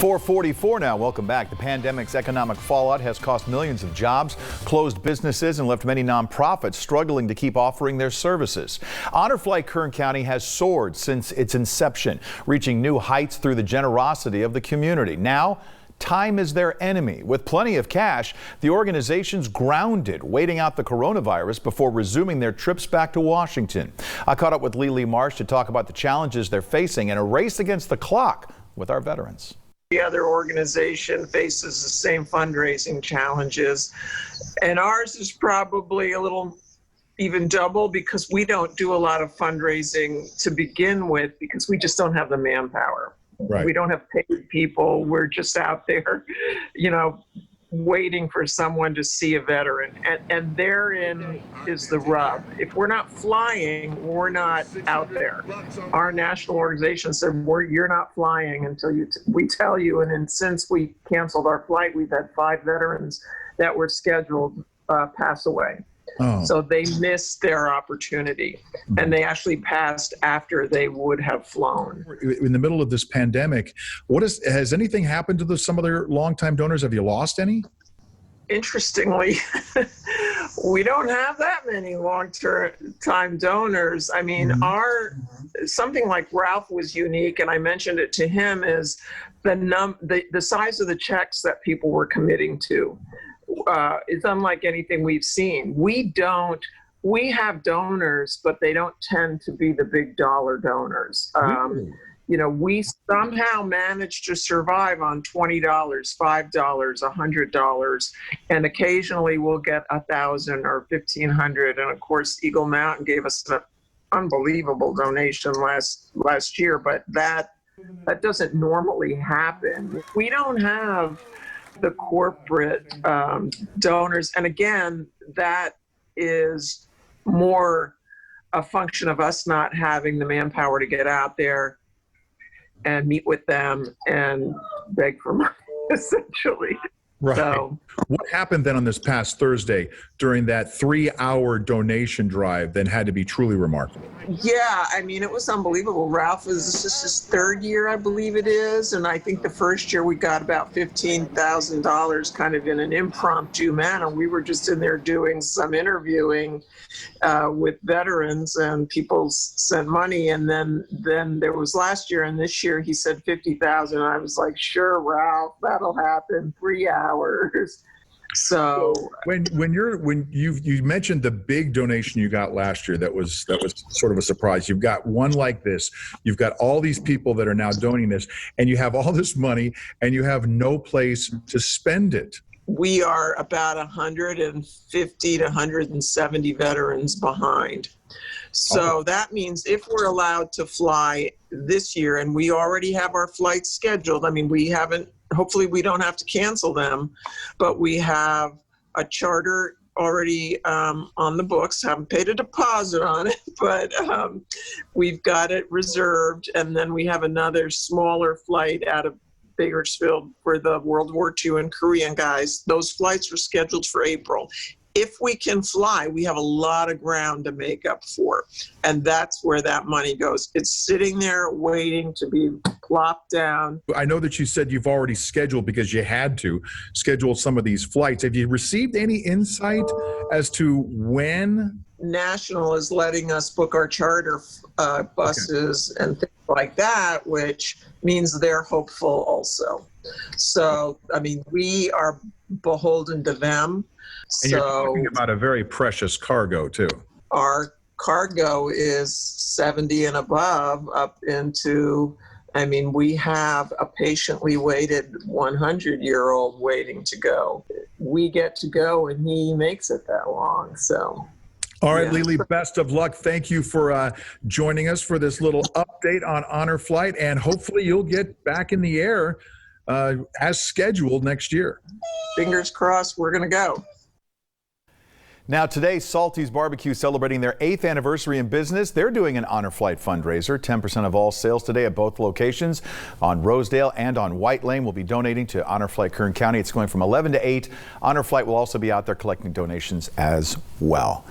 4:44 now. Welcome back. The pandemic's economic fallout has cost millions of jobs, closed businesses, and left many nonprofits struggling to keep offering their services. Honor Flight Kern County has soared since its inception, reaching new heights through the generosity of the community. Now, time is their enemy. With plenty of cash, the organization's grounded, waiting out the coronavirus before resuming their trips back to Washington. I caught up with Lee Marsh to talk about the challenges they're facing in a race against the clock with our veterans. The other organization faces the same fundraising challenges, and ours is probably a little even double because we don't do a lot of fundraising to begin with because we just don't have the manpower. Right. We don't have paid people. We're just out there, waiting for someone to see a veteran. And therein is the rub. If we're not flying, we're not out there. Our national organization said, you're not flying until we tell you. And then since we canceled our flight, we've had 5 veterans that were scheduled pass away. Oh. So they missed their opportunity, and they actually passed after they would have flown. In the middle of this pandemic, has anything happened to some of their longtime donors? Have you lost any? Interestingly, we don't have that many long-time donors. I mean, something like Ralph was unique, and I mentioned it to him, is the size of the checks that people were committing to. Is unlike anything we've seen. We have donors, but they don't tend to be the big dollar donors. We somehow manage to survive on $20, $5, $100, and occasionally we'll get 1,000 or 1,500. And of course, Eagle Mountain gave us an unbelievable donation last year, but that doesn't normally happen. We don't have the corporate donors. And again, that is more a function of us not having the manpower to get out there and meet with them and beg for money, essentially. Right. So, what happened then on this past Thursday during that 3-hour donation drive that had to be truly remarkable? Yeah, I mean, it was unbelievable. Ralph this is his 3rd year, I believe it is. And I think the first year we got about $15,000 kind of in an impromptu manner. We were just in there doing some interviewing with veterans, and people sent money. And then there was last year, and this year he said 50,000. And I was like, sure, Ralph, that'll happen. 3 hours. So when you mentioned the big donation you got last year, that was sort of a surprise. You've got one like this. You've got all these people that are now donating this, and you have all this money, and you have no place to spend it. We are about 150 to 170 veterans behind. So that means if we're allowed to fly this year, and we already have our flights scheduled, I mean, hopefully we don't have to cancel them, but we have a charter already on the books. Haven't paid a deposit on it, but we've got it reserved. And then we have another smaller flight out of Bakersfield for the World War II and Korean guys. Those flights are scheduled for April. If we can fly, we have a lot of ground to make up for. And that's where that money goes. It's sitting there waiting to be plopped down. I know that you said you've already scheduled, because you had to schedule some of these flights. Have you received any insight as to when? National is letting us book our charter buses and things like that, which means they're hopeful also. So, I mean, we are beholden to them. And you're talking about a very precious cargo, too. Our cargo is 70 and above up into, I mean, we have a patiently waited 100-year-old waiting to go. We get to go, and he makes it that long, so. All right, Yeah. Lily, best of luck. Thank you for joining us for this little update on Honor Flight, and hopefully you'll get back in the air as scheduled next year. Fingers crossed, we're going to go. Now today, Salty's Barbecue celebrating their 8th anniversary in business. They're doing an Honor Flight fundraiser. 10% of all sales today at both locations on Rosedale and on White Lane will be donating to Honor Flight Kern County. It's going from 11 to 8. Honor Flight will also be out there collecting donations as well.